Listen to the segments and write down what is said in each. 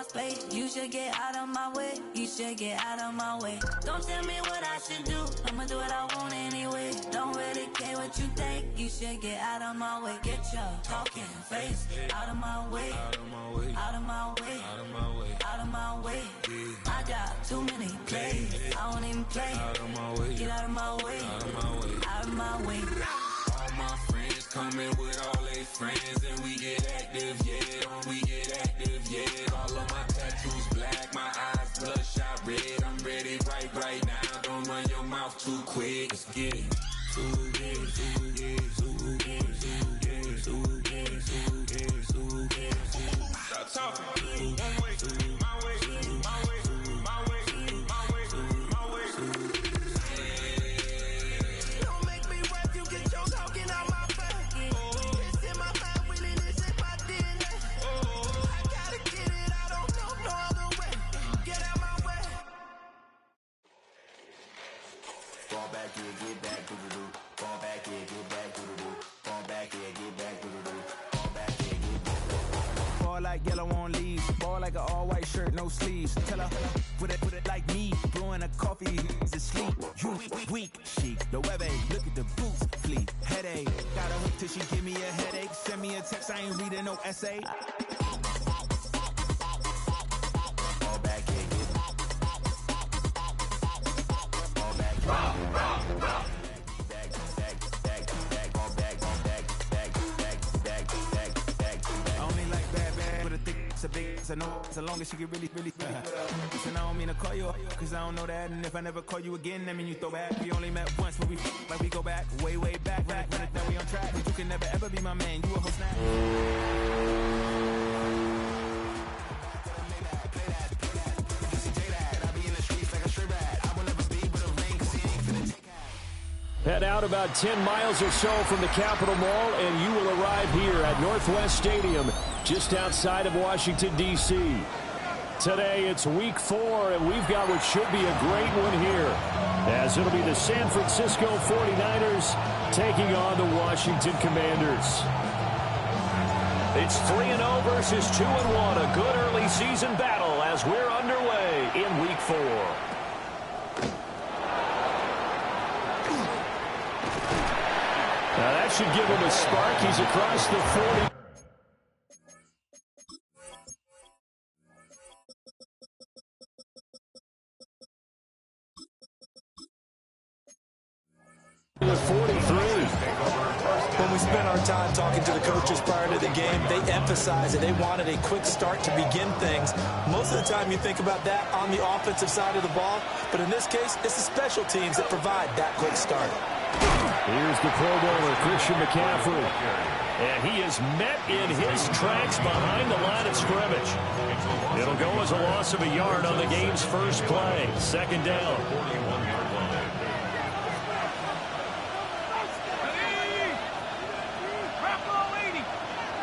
play. You should get out of my way. You should get out of my way. Don't tell me what I should do. I'ma do what I want anyway. Don't really care what you think. You should get out of my way. Get your talking face out of my way. Out of my way. Out of my way. Out of my way. Out of my way. I got too many plays. I won't even play. Out of my way. Get out of my way. Out of my way. Out of my way. All my friends coming with all their friends, and we get active, yeah. We get active, yeah. All of my tattoos black, my eyes bloodshot red. I'm ready right now. Don't run your mouth too quick. Let's get it. Stop talking. One way, my way, my way, my way, my way, my way. Don't make me rap, you get your talking out my back. It's in my mind, really, this is my DNA. I gotta get it, I don't know no other way. Get out my way. Fall back here, get back, doo-doo-doo. Fall back here, get back, doo-doo-doo. Fall back here, get back, doo-doo-doo. Fall back here, get back. Ball like yellow on leaves. Ball like an all-white shirt, no sleeves. Tell her, put it like me. Blowing a coffee, he's asleep. You weak, chic. The web look at the boots, fleet. Headache, got a hook till she give me a headache. Send me a text, I ain't reading no essay. Fall back here, get back. Fall back here. I know so long as she get really Listen, I don't mean to call you, cause I don't know that. And if I never call you again, that mean you throw back. We only met once, but we like we go back, way back. Run it, then we on track. But you can never ever be my man, you a whole snack. Head out about 10 miles or so from the Capitol Mall, and you will arrive here at Northwest Stadium, just outside of Washington, D.C. Today, it's Week 4, and we've got what should be a great one here, as it'll be the San Francisco 49ers taking on the Washington Commanders. It's 3-0 versus 2-1, a good early season battle as we're underway in Week 4. Now that should give him a spark. He's across the 40. With 43. When we spent our time talking to the coaches prior to the game, they emphasized that they wanted a quick start to begin things. Most of the time you think about that on the offensive side of the ball, but in this case, it's the special teams that provide that quick start. Here's the Pro Bowler, Christian McCaffrey. And he is met in his tracks behind the line of scrimmage. It'll go as a loss of a yard on the game's first play. Second down.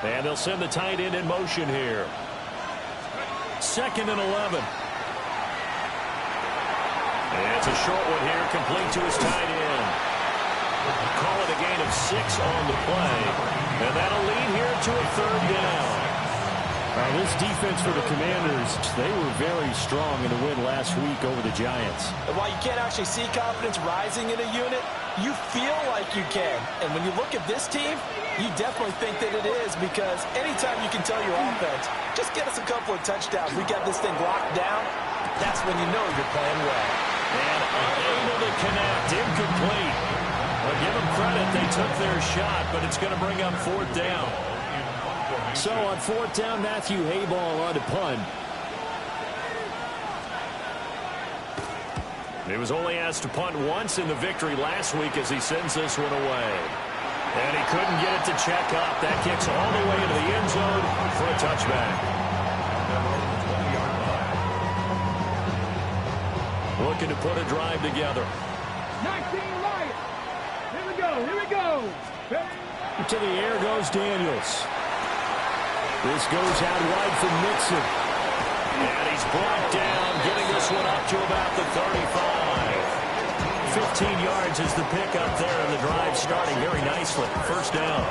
And they'll send the tight end in motion here. 2nd and 11. And it's a short one here, complete to his tight end. Call it a gain of 6 on the play. And that'll lead here to a 3rd down. This defense for the Commanders, they were very strong in the win last week over the Giants. And while you can't actually see confidence rising in a unit, you feel like you can. And when you look at this team, you definitely think that it is, because anytime you can tell your offense, just get us a couple of touchdowns, we got this thing locked down, that's when you know you're playing well. And unable to connect, incomplete. Well, give them credit, they took their shot, but it's going to bring up 4th down. So on 4th down, Matthew Hayball on to punt. He was only asked to punt once in the victory last week as he sends this one away. And he couldn't get it to check up. That kicks all the way into the end zone for a touchback. Looking to put a drive together. 19 right. Here we go. Here we go. To the air goes Daniels. This goes out wide for Mixon. And he's brought down, getting this one up to about the 35. 15 yards is the pickup there, and the drive starting very nicely. 1st down.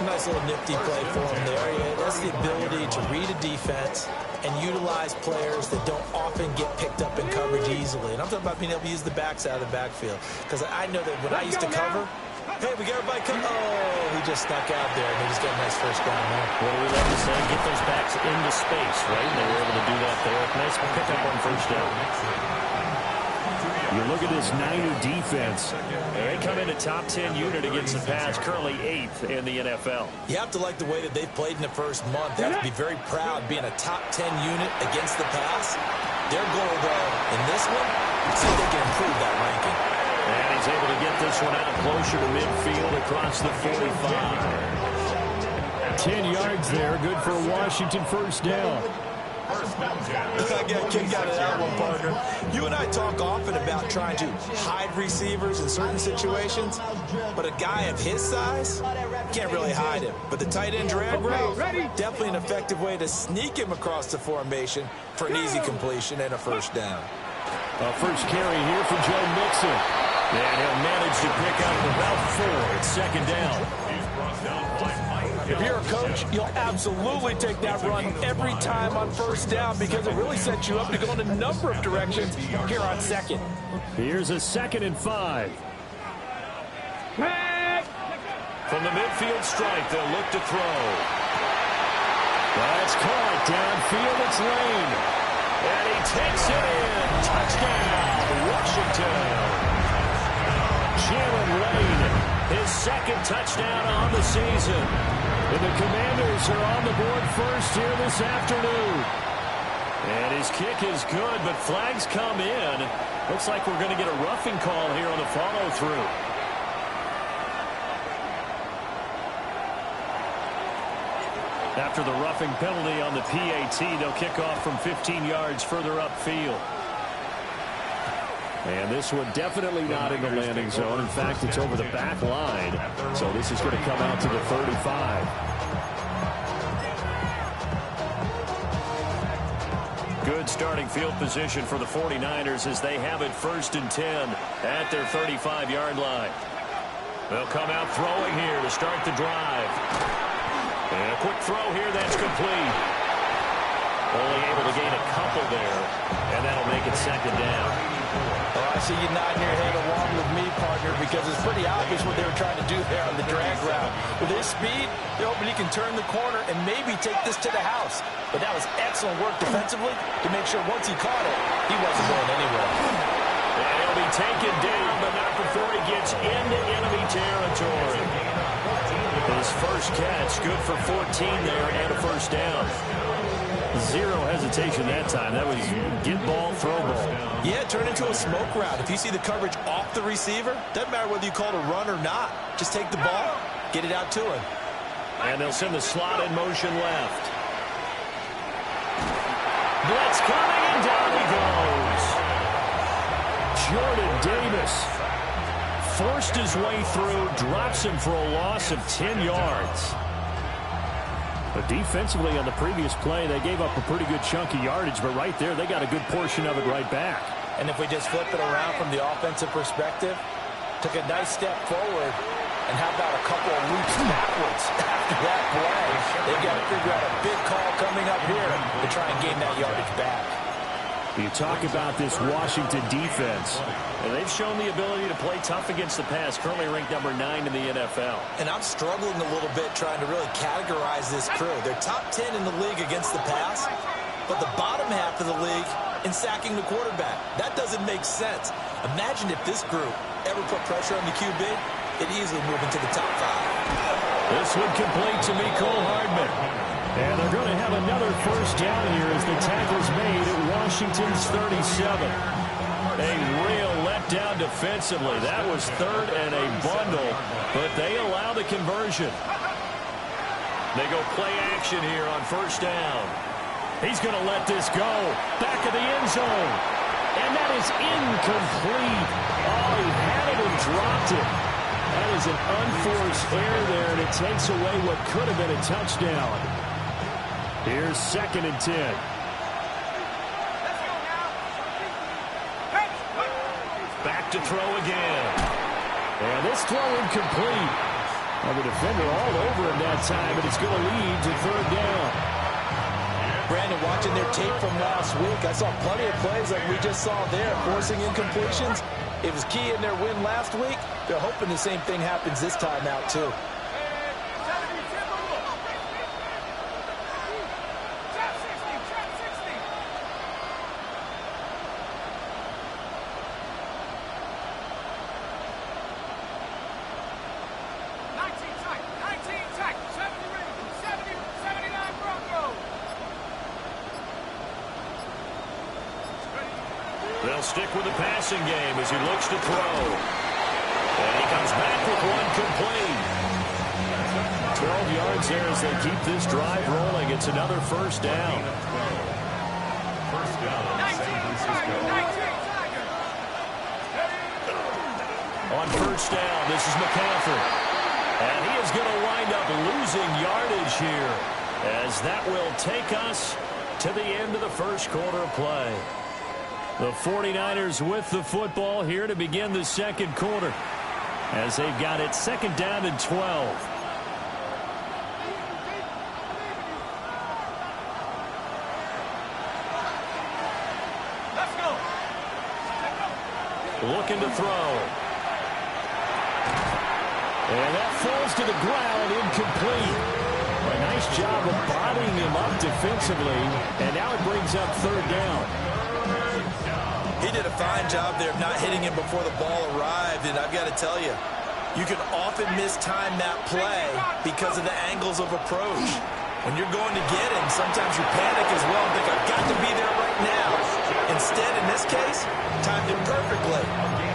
Nice little nifty play for him there. That's the ability to read a defense, and utilize players that don't often get picked up in coverage easily. And I'm talking about being able to use the backs out of the backfield. Because I know that when I used to cover, hey, we got everybody come. Oh, he just snuck out there, and he just got a nice first down there. What do we love to say? Get those backs into space, right? And they were able to do that there. Nice pickup on first down. You look at this Niner defense. They come in a top 10 unit against the pass, currently 8th in the NFL. You have to like the way that they've played in the first month. They have to be very proud being a top 10 unit against the pass. Their goal, though, in this one, see if they can improve that ranking. And he's able to get this one out closer to midfield across the 45. 10 yards there, good for a Washington first down. I got a kick out of that one, partner. You and I talk often about trying to hide receivers in certain situations, but a guy of his size, can't really hide him. But the tight end drag route, definitely an effective way to sneak him across the formation for an easy completion and a first down. First carry here for Joe Mixon. And he'll manage to pick up about 4. It's second down. If you're a coach, you'll absolutely take that run every time on first down because it really sets you up to go in a number of directions here on second. Here's a 2nd and 5. From the midfield strike, they'll look to throw. That's caught downfield. It's Lane. And he takes it in. Touchdown, Washington. Jalen Lane, his 2nd touchdown on the season. And the Commanders are on the board first here this afternoon. And his kick is good, but flags come in. Looks like we're going to get a roughing call here on the follow-through. After the roughing penalty on the PAT, they'll kick off from 15 yards further upfield. And this one definitely not in the landing zone. In fact, it's over the back line. So this is going to come out to the 35. Good starting field position for the 49ers as they have it 1st and 10 at their 35-yard line. They'll come out throwing here to start the drive. And a quick throw here, that's complete. Only able to gain a couple there, and that'll make it second down. Oh, I see you nodding your head along with me, partner, because it's pretty obvious what they were trying to do there on the drag route. With his speed, they're hoping he can turn the corner and maybe take this to the house. But that was excellent work defensively to make sure once he caught it, he wasn't going anywhere. And he'll be taken down, but not before he gets into enemy territory. His first catch, good for 14 there and a first down. Zero hesitation that time. That was get ball, throw ball. Yeah, turn into a smoke route. If you see the coverage off the receiver, doesn't matter whether you call it a run or not. Just take the ball, get it out to him. And they'll send the slot in motion left. Blitz coming, and down he goes. Jordan Davis forced his way through, drops him for a loss of 10 yards. But defensively on the previous play, they gave up a pretty good chunk of yardage, but right there, they got a good portion of it right back. And if we just flip it around from the offensive perspective, took a nice step forward, and how about a couple of leaps backwards after that play? They've got to figure out a big call coming up here to try and gain that yardage back. You talk about this Washington defense, and they've shown the ability to play tough against the pass, currently ranked number 9 in the NFL. And I'm struggling a little bit trying to really categorize this crew. They're top 10 in the league against the pass, but the bottom half of the league in sacking the quarterback. That doesn't make sense. Imagine if this group ever put pressure on the QB, it'd easily move into the top 5. This one complete to Mecole Hardman. And they're going to have another first down here as the tackle's made at Washington's 37. A real letdown defensively. That was 3rd and a bundle, but they allow the conversion. They go play action here on first down. He's going to let this go. Back of the end zone. And that is incomplete. Oh, he had it and dropped it. That is an unforced error there, and it takes away what could have been a touchdown. Here's 2nd and 10. Back to throw again. And this throw incomplete. Well, the defender all over him that time, but it's going to lead to 3rd down. Brandon, watching their tape from last week, I saw plenty of plays like we just saw there, forcing incompletions. It was key in their win last week. They're hoping the same thing happens this time out, too. They'll stick with the passing game as he looks to throw. And he comes back with one complete. 12 yards there as they keep this drive rolling. It's another first down. First down, San Francisco. On first down, this is McCaffrey. And he is going to wind up losing yardage here, as that will take us to the end of the first quarter of play. The 49ers with the football here to begin the second quarter, as they've got it second down and 12. Let's go. Looking to throw. And that falls to the ground, incomplete. A nice job of bodying him up defensively, and now it brings up third down. He did a fine job there of not hitting him before the ball arrived, and I've got to tell you, you can often mistime that play because of the angles of approach. When you're going to get him, sometimes you panic as well and think, I've got to be there right now. Instead, in this case, timed it perfectly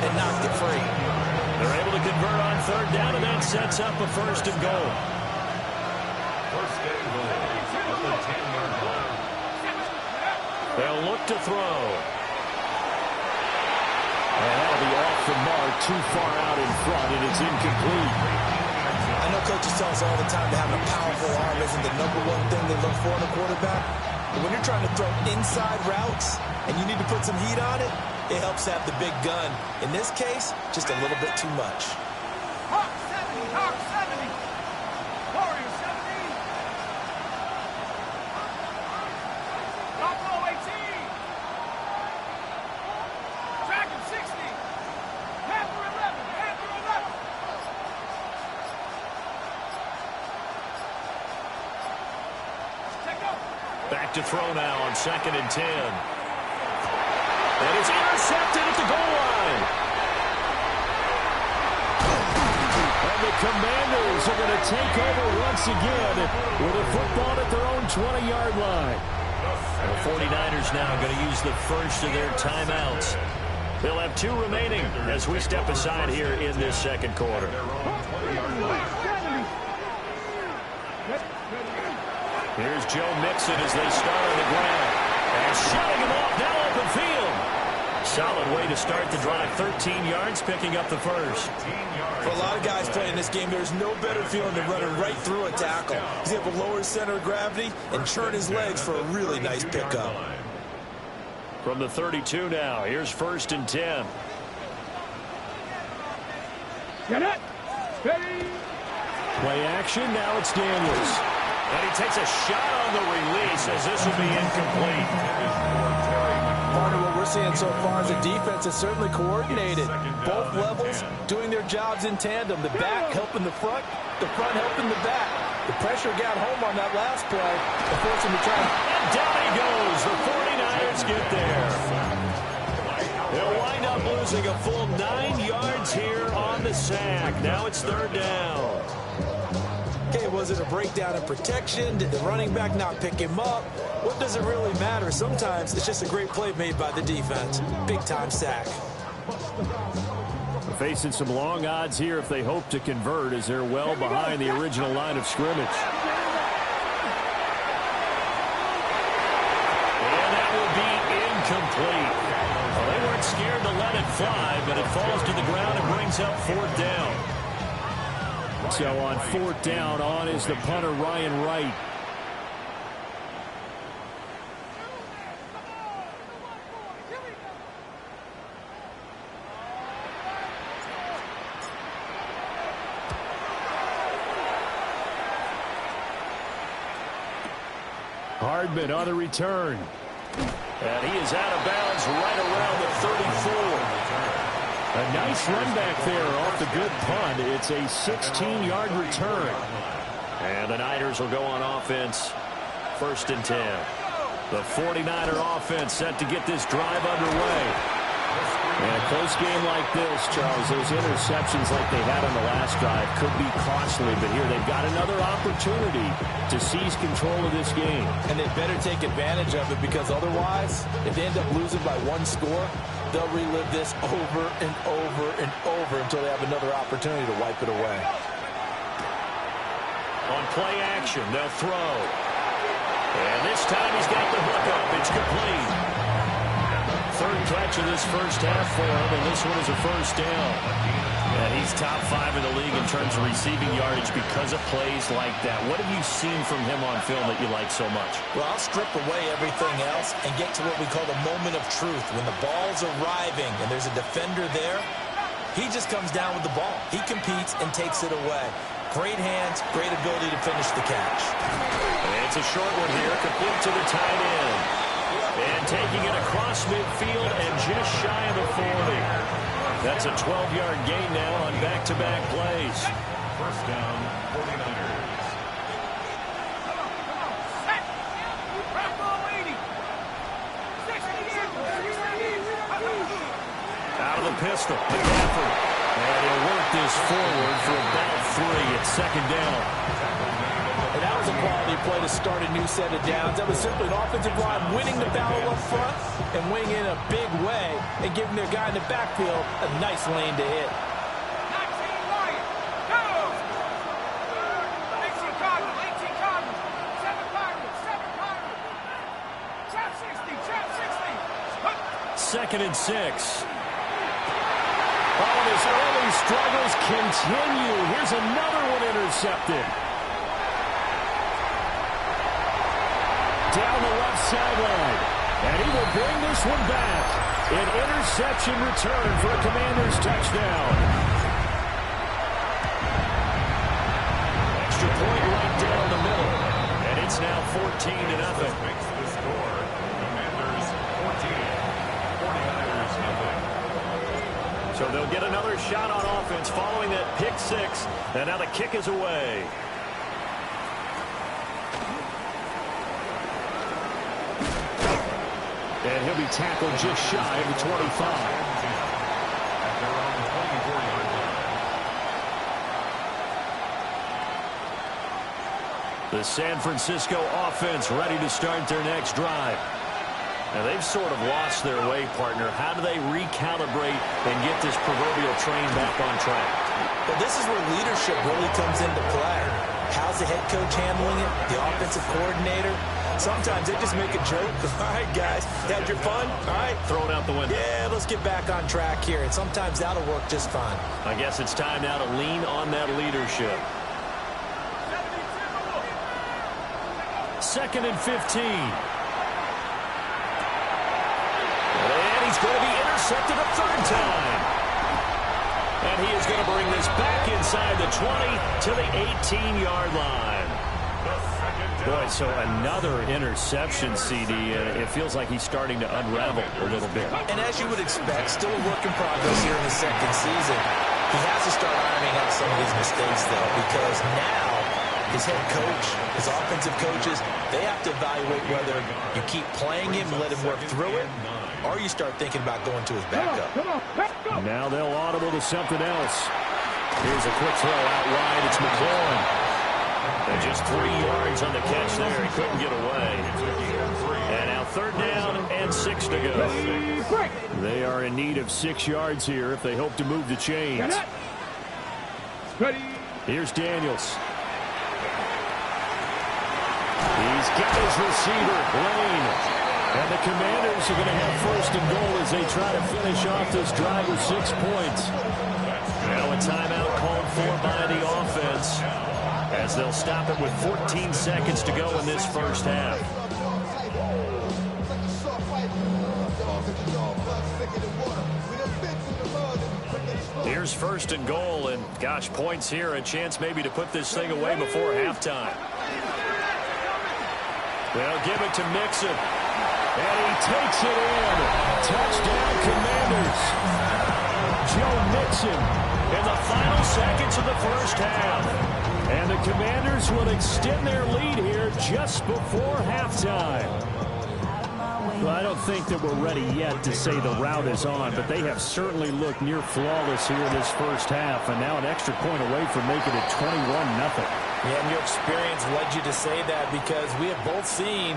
and knocked it free. They're able to convert on third down, and that sets up a first and goal. First and goal at the 10-yard line. They'll look to throw. And that'll be off the mark, too far out in front, and it's incomplete. I know coaches tell us all the time that having a powerful arm isn't the number one thing they look for in a quarterback. But when you're trying to throw inside routes and you need to put some heat on it, it helps have the big gun. In this case, just a little bit too much. Hawk 70, Hawk 70. Warrior 70. Buffalo 18. Dragon 60. Panther 11. Panther 11. Take over. Back to throw now on second and 10. And it's intercepted at the goal line. And the Commanders are going to take over once again with a football at their own 20-yard line. The 49ers now going to use the first of their timeouts. They'll have two remaining as we step aside here in this second quarter. Here's Joe Mixon as they start on the ground. And shutting him off now open field. Solid way to start the drive. 13 yards, picking up the first. For a lot of guys playing this game, there's no better feeling than running right through a tackle. He's able to lower his center of gravity and churn his legs for a really nice pickup. From the 32 now, here's first and 10. Get it. Steady. Play action, now it's Daniels. And he takes a shot on the release as this will be incomplete. Part of what we're seeing so far is the defense is certainly coordinated. Both levels doing their jobs in tandem. The back helping the front helping the back. The pressure got home on that last play to force him to try. And down he goes. The 49ers get there. They'll wind up losing a full 9 yards here on the sack. Now it's third down. Okay, was it a breakdown in protection? Did the running back not pick him up? What does it really matter? Sometimes it's just a great play made by the defense. Big-time sack. Facing some long odds here if they hope to convert, as they're well behind the original line of scrimmage. And that will be incomplete. Well, they weren't scared to let it fly, but it falls to the ground and brings up fourth down. So on fourth down, on is the punter, Ryan Wright. Hardman on the return. And he is out of bounds right around the 34. A nice run back there off the good punt. It's a 16-yard return. And the Niners will go on offense. 1st and 10. The 49er offense set to get this drive underway. And a close game like this, Charles, those interceptions like they had on the last drive could be costly. But here they've got another opportunity to seize control of this game. And they better take advantage of it, because otherwise, if they end up losing by 1 score, they'll relive this over and over and over until they have another opportunity to wipe it away. On play action, they'll throw. And this time he's got the hook up. It's complete. 3rd catch of this first half for him, and this one is a 1st down. And he's top 5 in the league in terms of receiving yardage because of plays like that. What have you seen from him on film that you like so much? Well, I'll strip away everything else and get to what we call the moment of truth. When the ball's arriving and there's a defender there, he just comes down with the ball. He competes and takes it away. Great hands, great ability to finish the catch. And it's a short one here, complete to the tight end. And taking it across midfield and just shy of the 40. That's a 12-yard gain now on back-to-back plays. 1st down, 49ers. Out of the pistol, McCaffrey. And he'll work this forward for about 3 at 2nd down. And that was a quality play to start a new set of downs. That was simply an offensive line winning the battle up front and winning in a big way and giving their guy in the backfield a nice lane to hit. Second and 6. Oh, his early struggles continue. Here's another one intercepted. Down the left sideline. And he will bring this one back. An interception return for a Commanders touchdown. Extra point right down the middle. And it's now 14-0. Makes the score. Commanders 14. 49ers nothing. So they'll get another shot on offense following that pick 6. And now the kick is away. And he'll be tackled just shy of the 25. At their own 24-yard line. The San Francisco offense ready to start their next drive. Now they've sort of lost their way, partner. How do they recalibrate and get this proverbial train back on track? Well, this is where leadership really comes into play. How's the head coach handling it? The offensive coordinator? Sometimes they just make a joke. All right, guys, had your fun? All right. Throw it out the window. Yeah, let's get back on track here. And sometimes that'll work just fine. I guess it's time now to lean on that leadership. 2nd and 15. And he's going to be intercepted a 3rd time. And he is going to bring this back inside the 20 to the 18-yard line. Boy, so another interception, CD. It feels like he's starting to unravel a little bit. And as you would expect, still a work in progress here in the 2nd season. He has to start ironing out some of his mistakes, though, because now his head coach, his offensive coaches, they have to evaluate whether you keep playing him and let him work through it, or you start thinking about going to his backup. Now they'll audible to something else. Here's a quick throw out wide. It's McLaurin. And just 3 yards on the catch there. He couldn't get away. And now 3rd down and 6 to go. They are in need of 6 yards here if they hope to move the chains. Here's Daniels. He's got his receiver, Lane. And the Commanders are going to have 1st and goal as they try to finish off this drive with 6 points. Now a timeout called for by the offense, as they'll stop it with 14 seconds to go in this first half. Here's 1st and goal, and gosh, points here, a chance maybe to put this thing away before halftime. They'll give it to Mixon. And he takes it in. Touchdown, Commanders. Joe Mixon in the final seconds of the first half. And the Commanders will extend their lead here just before halftime. Well, I don't think that we're ready yet to say the route is on, but they have certainly looked near flawless here in this first half, and now an extra point away from making it 21-0. Yeah, and your experience led you to say that because we have both seen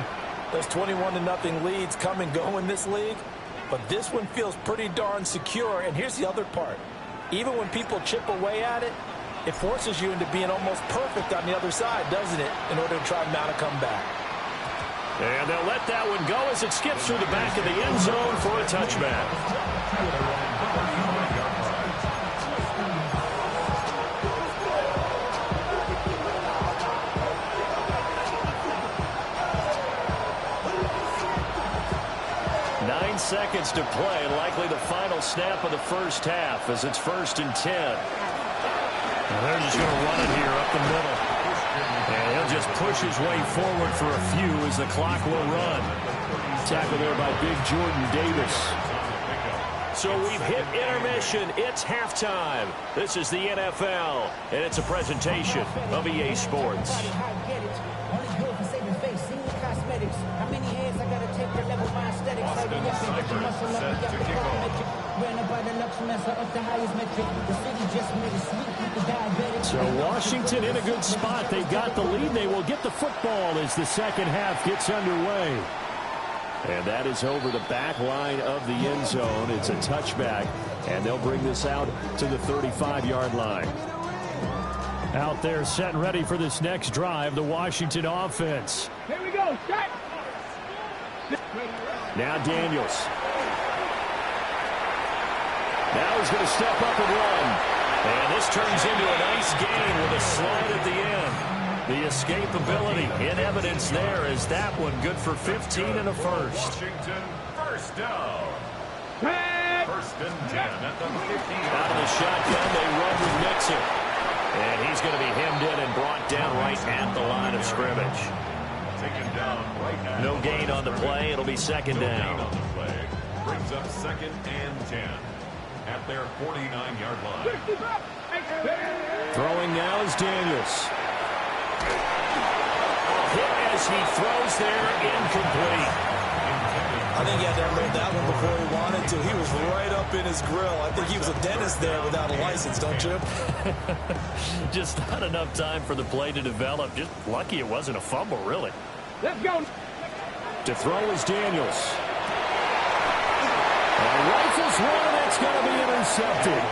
those 21-0 leads come and go in this league, but this one feels pretty darn secure. And here's the other part. Even when people chip away at it, it forces you into being almost perfect on the other side, doesn't it, in order to try and mount a comeback. And they'll let that one go as it skips through the back of the end zone for a touchback. 9 seconds to play, likely the final snap of the first half as it's 1st and 10. Now they're just going to run it here up the middle. And he'll just push his way forward for a few as the clock will run. Tackle there by Big Jordan Davis. So we've hit intermission. It's halftime. This is the NFL, and it's a presentation of EA Sports. So Washington in a good spot. They've got the lead. They will get the football as the second half gets underway. And that is over the back line of the end zone. It's a touchback, and they'll bring this out to the 35-yard line. Out there set and ready for this next drive, the Washington offense. Here we go. Shot. Now Daniels. Now he's going to step up and run. And this turns into a nice gain with a slide at the end. The escapability in evidence there is that one good for 15 and a first. Washington, first down. First and 10 at the 15. Out of the shotgun, they run with Mixon. And he's going to be hemmed in and brought down right at the line of scrimmage. Taken down right at no gain on the play. It'll be second down. On the play. Brings up 2nd and 10 at their 49-yard line. Throwing now is Daniels. Hit as he throws there, incomplete. I think he had to unload that one before he wanted to. He was right up in his grill. I think he was a dentist there without a license, don't you? Just not enough time for the play to develop. Just lucky it wasn't a fumble, really. Let's go. To throw is Daniels. And rifles one, that's going to be intercepted.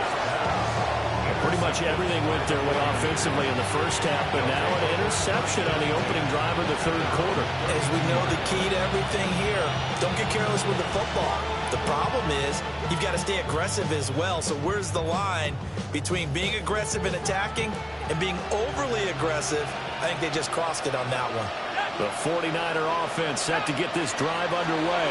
Pretty much everything went their way offensively in the first half, but now an interception on the opening drive of the third quarter. As we know, the key to everything here, don't get careless with the football. The problem is you've got to stay aggressive as well. So where's the line between being aggressive and attacking and being overly aggressive? I think they just crossed it on that one. The 49er offense set to get this drive underway.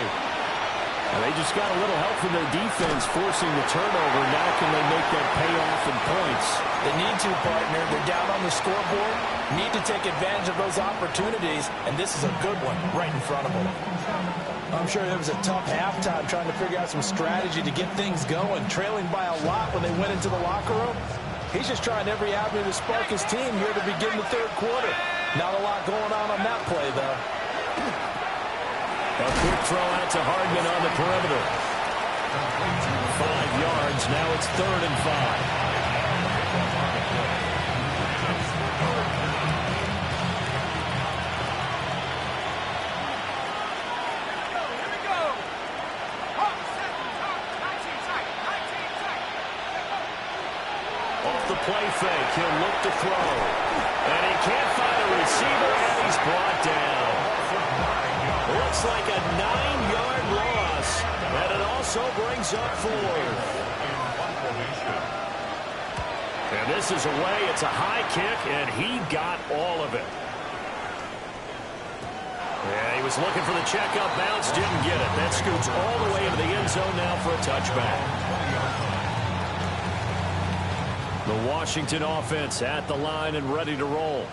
And they just got a little help from their defense forcing the turnover. Now can they make that pay off in points? They need to, partner. They're down on the scoreboard. Need to take advantage of those opportunities, and this is a good one right in front of them. I'm sure it was a tough halftime trying to figure out some strategy to get things going. Trailing by a lot when they went into the locker room. He's just trying every avenue to spark his team here to begin the third quarter. Not a lot going on that play, though. A quick throw out to Hardman on the perimeter. 5 yards. Now it's 3rd and 5. Off the play fake, he'll look to throw. And he can't find a receiver, and he's brought down. Looks like a 9-yard loss, and it also brings up 4th. And this is away. It's a high kick, and he got all of it. Yeah, he was looking for the checkup bounce, didn't get it. That scoots all the way into the end zone now for a touchback. The Washington offense at the line and ready to roll.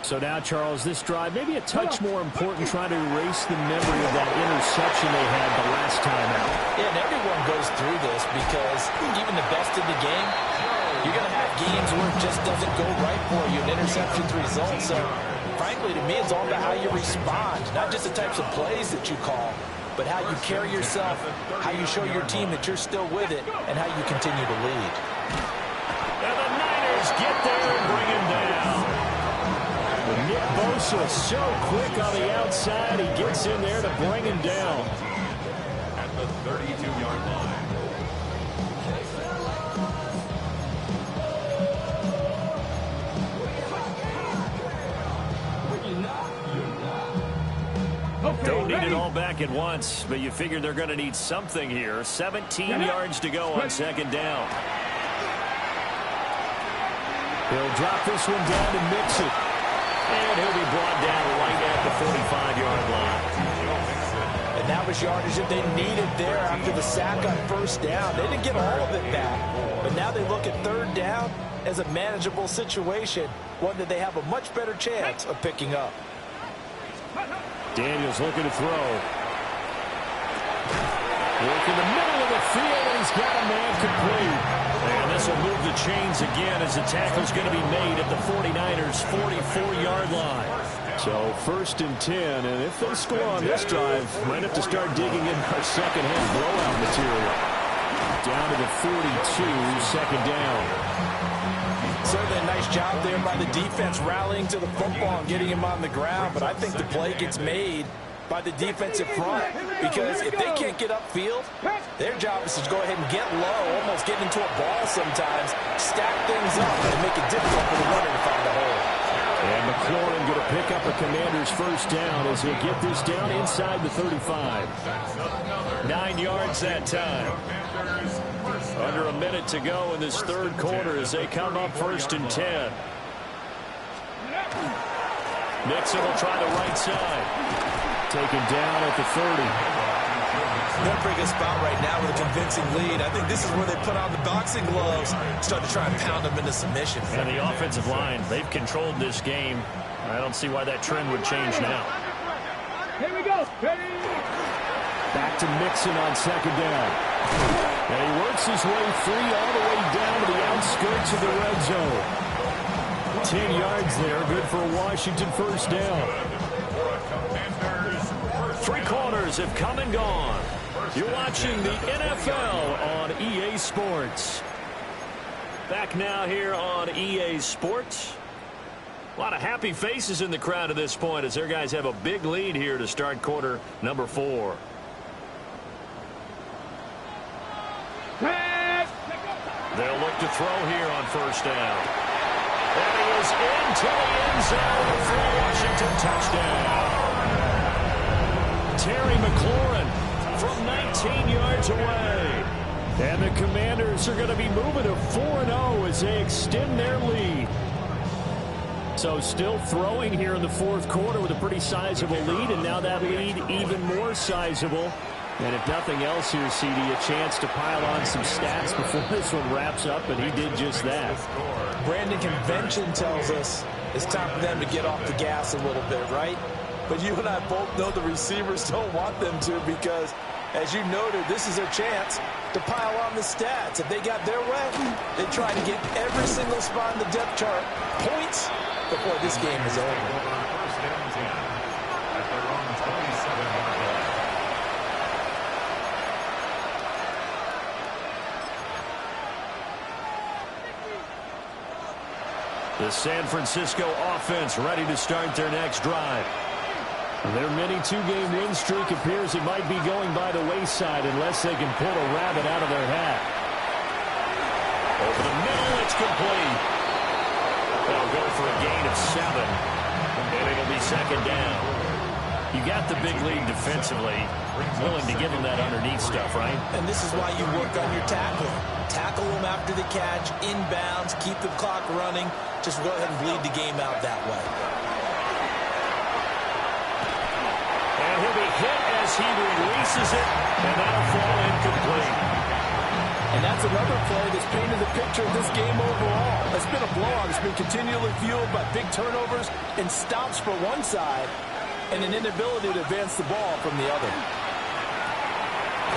So now, Charles, this drive maybe a touch more important, trying to erase the memory of that interception they had the last time out. Yeah, and everyone goes through this because even the best in the game, you're going to have games where it just doesn't go right for you, and interceptions result. So, frankly, to me, it's all about how you respond, not just the types of plays that you call, but how you carry yourself, how you show your team that you're still with it, and how you continue to lead. And the Niners get there and bring him down. Nick Bosa so quick on the outside. He gets in there to bring him down. At the 32-yard line. Don't need it all back at once, but you figure they're going to need something here. 17 yards to go on second down. He'll drop this one down to Mixon. And he'll be brought down right at the 45-yard line. And that was yardage that they needed there after the sack on first down. They didn't get all of it back, but now they look at third down as a manageable situation, one that they have a much better chance of picking up. Daniels looking to throw. Look in the middle of the field, and he's got a man complete. And this will move the chains again as the tackle's going to be made at the 49ers' 44-yard line. So 1st and 10, and if they score on this drive, might have to start digging in our second-half blowout material. Down to the 42, second down. Certainly a nice job there by the defense rallying to the football and getting him on the ground, but I think the play gets made by the defensive front, because if they can't get upfield, their job is to go ahead and get low, almost get into a ball sometimes, stack things up, and make it difficult for the runner to find a hole. And McLaurin going to pick up a Commander's first down as he'll get this down inside the 35. 9 yards that time. Under a minute to go in this third quarter as they come up 1st and 10. Mixon will try the right side. Taken down at the 30. They're bring a spot right now with a convincing lead. I think this is where they put on the boxing gloves, start to try and pound them into submission. And the offensive line, they've controlled this game. I don't see why that trend would change now. Here we go. Ready? Back to Mixon on second down. And he works his way free all the way down to the outskirts of the red zone. 10 yards there, good for a Washington first down. 3 quarters have come and gone. You're watching the NFL on EA Sports. Back now here on EA Sports. A lot of happy faces in the crowd at this point as their guys have a big lead here to start quarter number 4. They'll look to throw here on first down. And he is into the end zone for a Washington touchdown. Terry McLaurin from 19 yards away. And the Commanders are going to be moving to 4-0 as they extend their lead. So still throwing here in the fourth quarter with a pretty sizable lead, and now that lead even more sizable. And if nothing else here, CD, a chance to pile on some stats before this one wraps up, and he did just that. Brandon, convention tells us it's time for them to get off the gas a little bit, right? But you and I both know the receivers don't want them to, because, as you noted, this is their chance to pile on the stats. If they got their way, they try to get every single spot in the depth chart points before this game is over. The San Francisco offense ready to start their next drive. Their mini 2-game win streak appears it might be going by the wayside unless they can pull a rabbit out of their hat. Over the middle, it's complete. They'll go for a gain of 7, and it'll be second down. You got the big lead defensively, willing to give them that underneath stuff, right? And this is why you work on your tackling. Tackle them after the catch, inbounds, keep the clock running. Just go ahead and bleed the game out that way. And he'll be hit as he releases it, and that'll fall incomplete. And that's another play that's painted the picture of this game overall. It's been a blowout. It's been continually fueled by big turnovers and stops for one side and an inability to advance the ball from the other.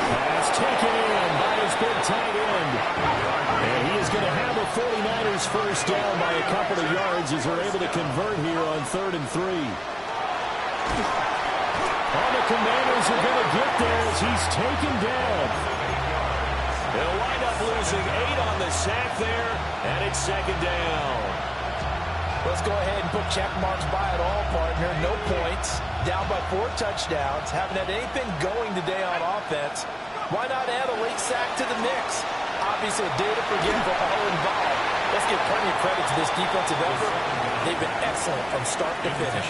That's taken in by his big tight end. And he is going to have a 49ers first down by a couple of yards as they're able to convert here on 3rd and 3. All the Commanders are going to get there as he's taken down. They'll wind up losing 8 on the sack there, and it's 2nd down. Let's go ahead and put check marks by it all, partner. No points. Down by 4 touchdowns. Haven't had anything going today on offense. Why not add a late sack to the mix? Obviously, a day to forget for all involved. Let's give plenty of credit to this defensive effort. They've been excellent from start to finish.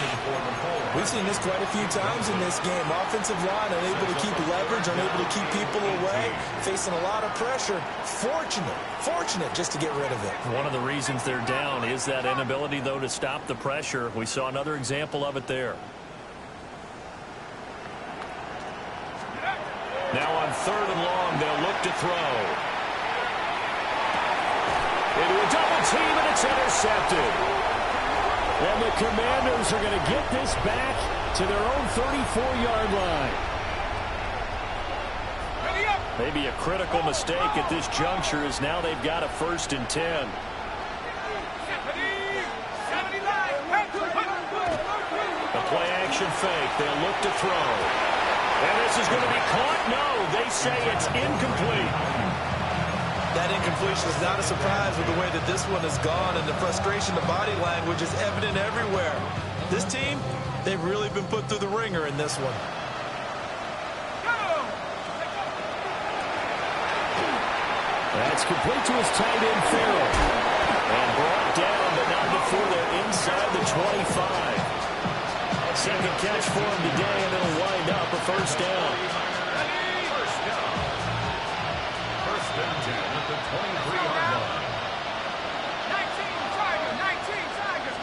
We've seen this quite a few times in this game. Offensive line unable to keep leverage, unable to keep people away, facing a lot of pressure. Fortunate just to get rid of it. One of the reasons they're down is that inability, though, to stop the pressure. We saw another example of it there. Now on 3rd and long, they'll look to throw. Into a double team, and it's intercepted. And the Commanders are going to get this back to their own 34-yard line. Maybe a critical mistake at this juncture as now they've got a 1st and 10. A play-action fake. They'll look to throw. And this is going to be caught. No, they say it's incomplete. That incompletion is not a surprise with the way that this one has gone, and the frustration, the body language is evident everywhere. This team, they've really been put through the ringer in this one. That's complete to his tight end, Farrell. And brought down, but not before they're inside the 25. Second catch for him today, and it'll wind up a 1st down. First and 10 at the 23-yard line. 19 Tigers.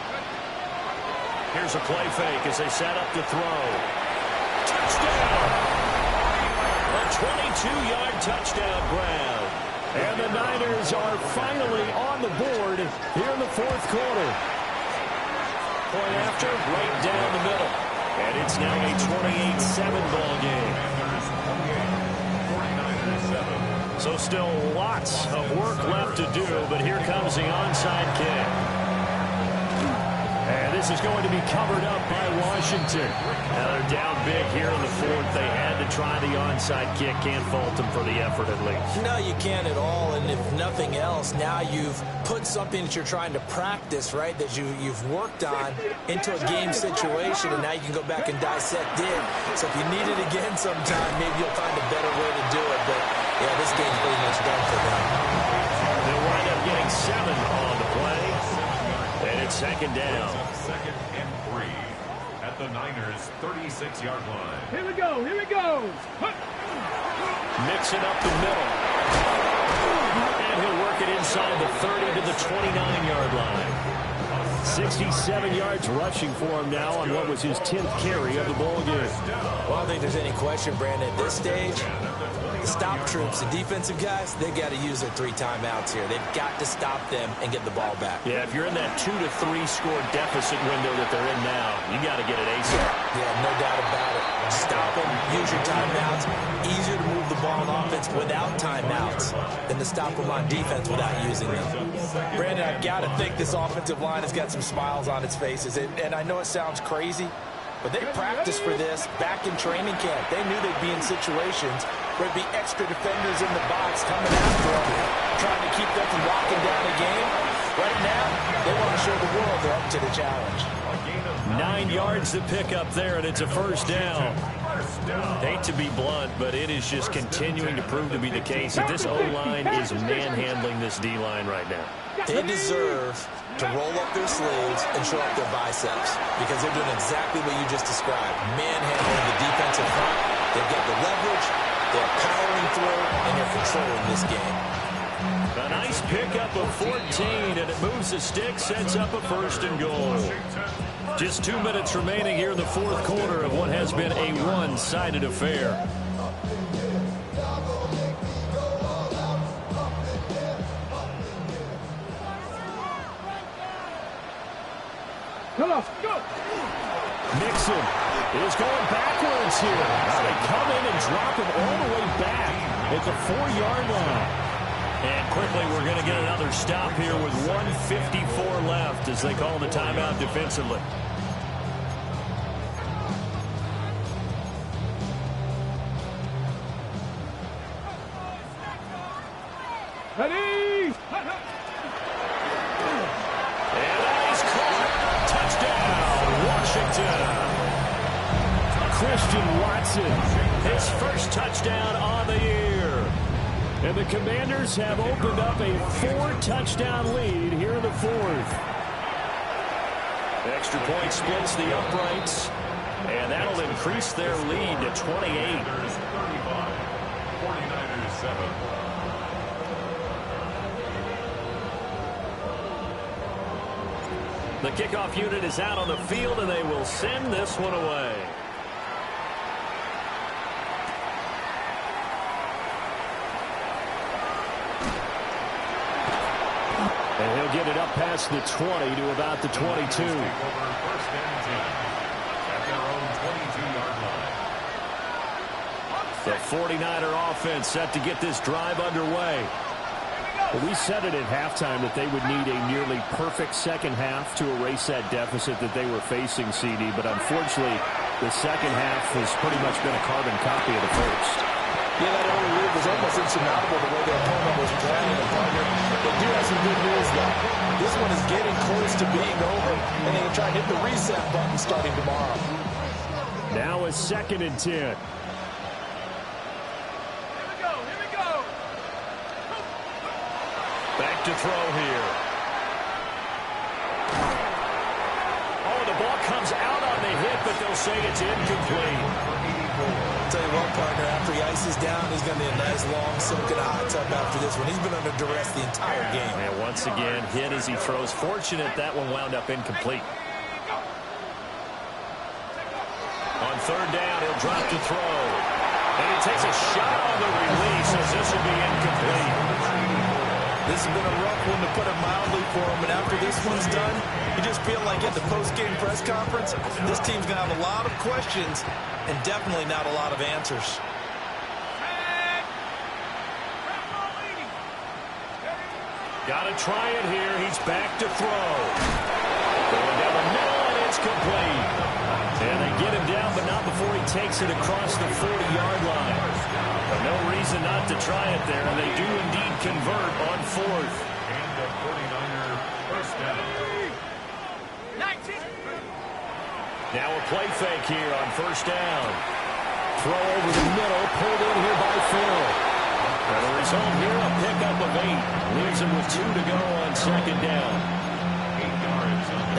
Here's a play fake as they set up to throw. Touchdown! A 22-yard touchdown grab. And the Niners are finally on the board here in the 4th quarter. Point after, right down the middle. And it's now a 28-7 ball game. 49ers 7. So still lots of work left to do, but here comes the onside kick. And this is going to be covered up by Washington. Now they're down big here in the 4th. They had to try the onside kick. Can't fault them for the effort at least. No, you can't at all. And if nothing else, now you've put something that you're trying to practice, right, that you've worked on into a game situation, and now you can go back and dissect it. So if you need it again sometime, maybe you'll find a better way to do it. But, yeah, this game's pretty much done for them. They'll wind up getting 7 on the play. And it's 2nd down. 2nd and 3 at the Niners' 36-yard line. Here we go. Mixing up the middle. And he'll work it inside the 30 to the 29-yard line. 67 yards rushing for him now on what was his 10th carry of the ball game. Well, I don't think there's any question, Brandon, at this stage, the stop troops, the defensive guys, they've got to use their 3 timeouts here. They've got to stop them and get the ball back. Yeah, if you're in that 2 to 3 score deficit window that they're in now, you got to get it ASAP. Yeah, no doubt about it. Stop them, use your timeouts. Easier to move the ball on offense without timeouts than to stop them on defense without using them. Brandon, I've got to think this offensive line has got some smiles on its faces. And I know it sounds crazy, but they practiced for this back in training camp. They knew they'd be in situations where there'd be extra defenders in the box coming after them, trying to keep them from locking down the game. Right now, they want to show the world they're up to the challenge. 9 yards to pick up there, and it's a 1st down. Hate to be blunt, but it is just continuing to prove to be the case that this O-line is manhandling this D-line right now. They deserve to roll up their sleeves and show up their biceps because they're doing exactly what you just described, manhandling the defensive front. They've got the leverage, they're powering through, and they're controlling this game. A nice pickup of 14, and it moves the stick, sets up a 1st and goal. Just 2 minutes remaining here in the 4th quarter of what has been a one-sided affair. go. Go. Mixon is going backwards here. Now they come in and drop him all the way back at the 4-yard line. And quickly we're going to get another stop here with 1:54 left as they call the timeout defensively. Ready? And that is caught. Touchdown, Washington. Christian Watson, his first touchdown on the year. And the Commanders have opened up a 4-touchdown lead here in the fourth. The extra point splits the uprights, and that'll increase their lead to 28. 49ers 7. The kickoff unit is out on the field, and they will send this one away. And he'll get it up past the 20 to about the 22. First and 10 at their own 22-yard line. The 49er offense set to get this drive underway. Well, we said it at halftime that they would need a nearly perfect second half to erase that deficit that they were facing, CD. But unfortunately, the second half has pretty much been a carbon copy of the first. Yeah, that early lead was almost insurmountable the way their opponent was playing. They do have some good news, though. This one is getting close to being over, and they can try and hit the reset button starting tomorrow. Now a 2nd and 10. Back to throw here. Oh, the ball comes out on the hit, but they'll say it's incomplete. I'll tell you what, partner, after he ices down, he's going to be a nice, long, soaking hot tub after this one. He's been under duress the entire game. And once again, hit as he throws. Fortunate that one wound up incomplete. On 3rd down, he'll drop to throw. And he takes a shot on the release as this will be incomplete. This has been a rough one, to put it mildly, for him. And after this one's done, you just feel like at the post-game press conference, this team's going to have a lot of questions and definitely not a lot of answers. Got to try it here. He's back to throw. Going down the middle, and it's complete. And they get him down, but not before he takes it across the 40-yard line. But no reason not to try it there, and they do indeed convert on 4th. And the 49er first down. Now a play fake here on 1st down. Throw over the middle, pulled in here by Phil. And the result here, a pickup of 8. Leaves him with 2 to go on 2nd down.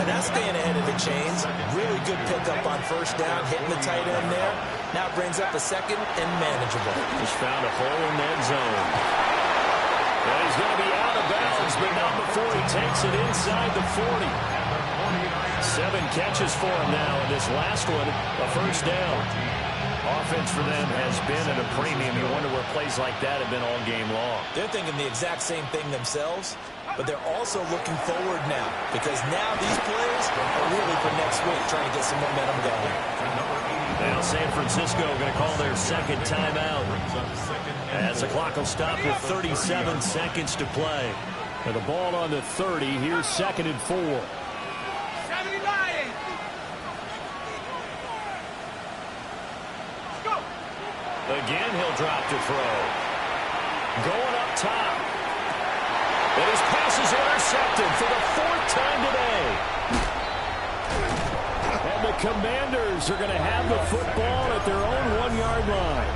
Now that's staying ahead of the chains. Really good pickup on 1st down, hitting the tight end there. Now brings up a 2nd and manageable. Just found a hole in that zone. And he's going to be out of bounds, but not before he takes it inside the 40. 7 catches for him now, and this last one, a 1st down. Offense for them has been at a premium. You wonder where plays like that have been all game long. They're thinking the exact same thing themselves, but they're also looking forward now, because now these plays are really for next week, trying to get some momentum going. Now San Francisco going to call their 2nd timeout, as the clock will stop with 37 seconds to play. And the ball on the 30. Here's 2nd and 4. Again, he'll drop to throw. Going up top. And his pass is intercepted for the 4th time today. And the Commanders are going to have the football at their own 1-yard line.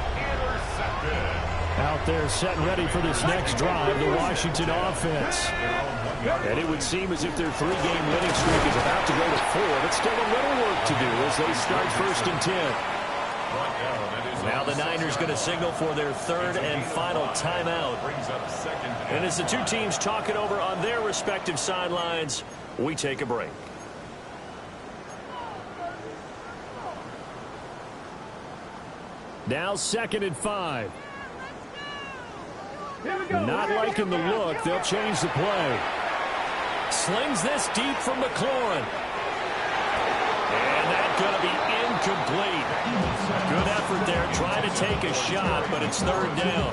Out there set and ready for this next drive, the Washington offense. And it would seem as if their 3-game winning streak is about to go to 4, but still a little work to do as they start 1st and 10. Now the Niners going to signal for their 3rd and final timeout. And as the two teams talk it over on their respective sidelines, we take a break. Now 2nd and 5. Not liking the look. They'll change the play. Slings this deep from McLaurin. going to be incomplete. Good effort there, trying to take a shot, but it's third down.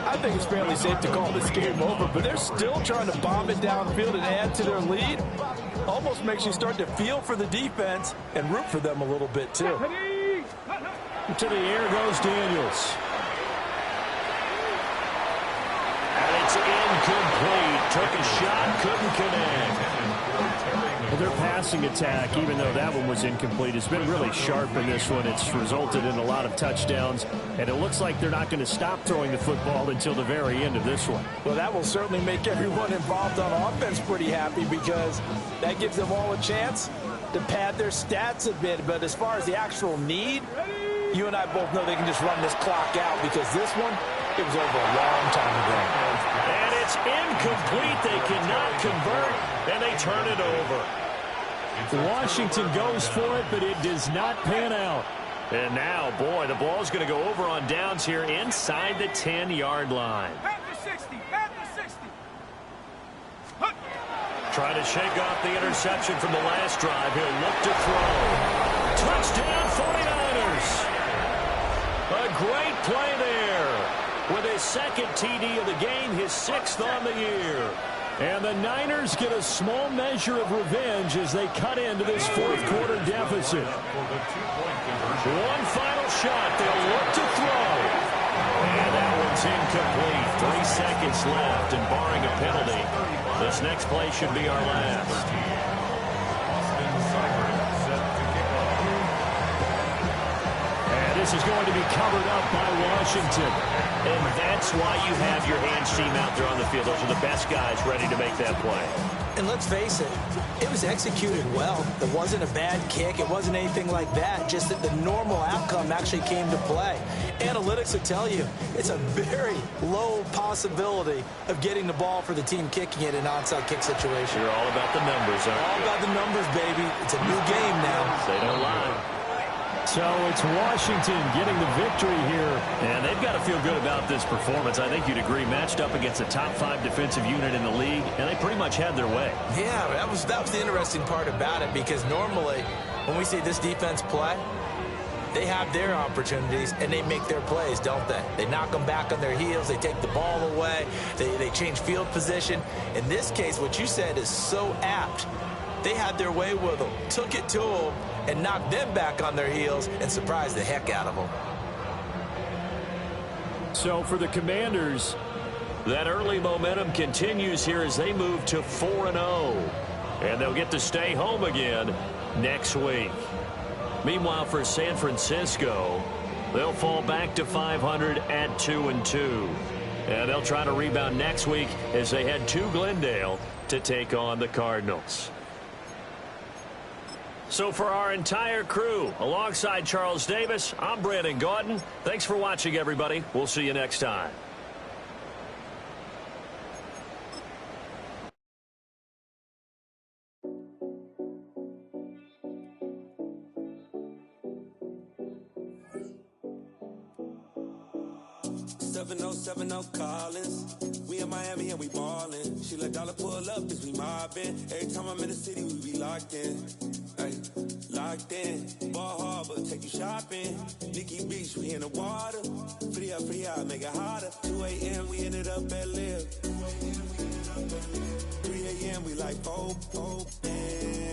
I think it's fairly safe to call this game over, but they're still trying to bomb it downfield and add to their lead. Almost makes you start to feel for the defense and root for them a little bit, too. To the air goes Daniels. And it's incomplete. Took a shot, couldn't connect. Well, their passing attack, even though that one was incomplete, has been really sharp in this one. It's resulted in a lot of touchdowns, and it looks like they're not going to stop throwing the football until the very end of this one. Well, that will certainly make everyone involved on offense pretty happy because that gives them all a chance to pad their stats a bit. But as far as the actual need, you and I both know they can just run this clock out because this one, it was over a long time ago. And it's incomplete. They cannot convert, and they turn it over. Washington goes for it, but it does not pan out. And now, boy, the ball's going to go over on downs here inside the 10-yard line. At the 60, at the 60. Trying to shake off the interception from the last drive. He'll look to throw. Touchdown, 49ers. A great play there. With his second TD of the game, his 6th on the year. And the Niners get a small measure of revenge as they cut into this fourth-quarter deficit. One final shot. They'll look to throw. And that one's incomplete. 3 seconds left, and barring a penalty, this next play should be our last. This is going to be covered up by Washington. And that's why you have your hands team out there on the field. Those are the best guys ready to make that play. And let's face it, it was executed well. It wasn't a bad kick. It wasn't anything like that. Just that the normal outcome actually came to play. Analytics will tell you it's a very low possibility of getting the ball for the team kicking it in an onside kick situation. You're all about the numbers, huh? All about the numbers, baby. It's a new game now. They don't lie. So it's Washington getting the victory here. And they've got to feel good about this performance. I think you'd agree, matched up against a top 5 defensive unit in the league, and they pretty much had their way. Yeah, that was the interesting part about it, because normally when we see this defense play, they have their opportunities and they make their plays, don't they? They knock them back on their heels. They take the ball away. They change field position. In this case, what you said is so apt. They had their way with them, took it to them, and knocked them back on their heels and surprised the heck out of them. So for the Commanders, that early momentum continues here as they move to 4-0. And they'll get to stay home again next week. Meanwhile, for San Francisco, they'll fall back to 500 at 2-2. And they'll try to rebound next week as they head to Glendale to take on the Cardinals. So for our entire crew, alongside Charles Davis, I'm Brandon Gaudin. Thanks for watching, everybody. We'll see you next time. Collins. We in Miami and we ballin'. She let dollar pull up as we mobbin'. Every time I'm in the city, we be locked in. Ay, locked in. Ball Harbor, take you shopping. Nikki Beach, we in the water. Free up, make it hotter. 2 a.m. we ended up at Live. 3 a.m. we like 4 a.m.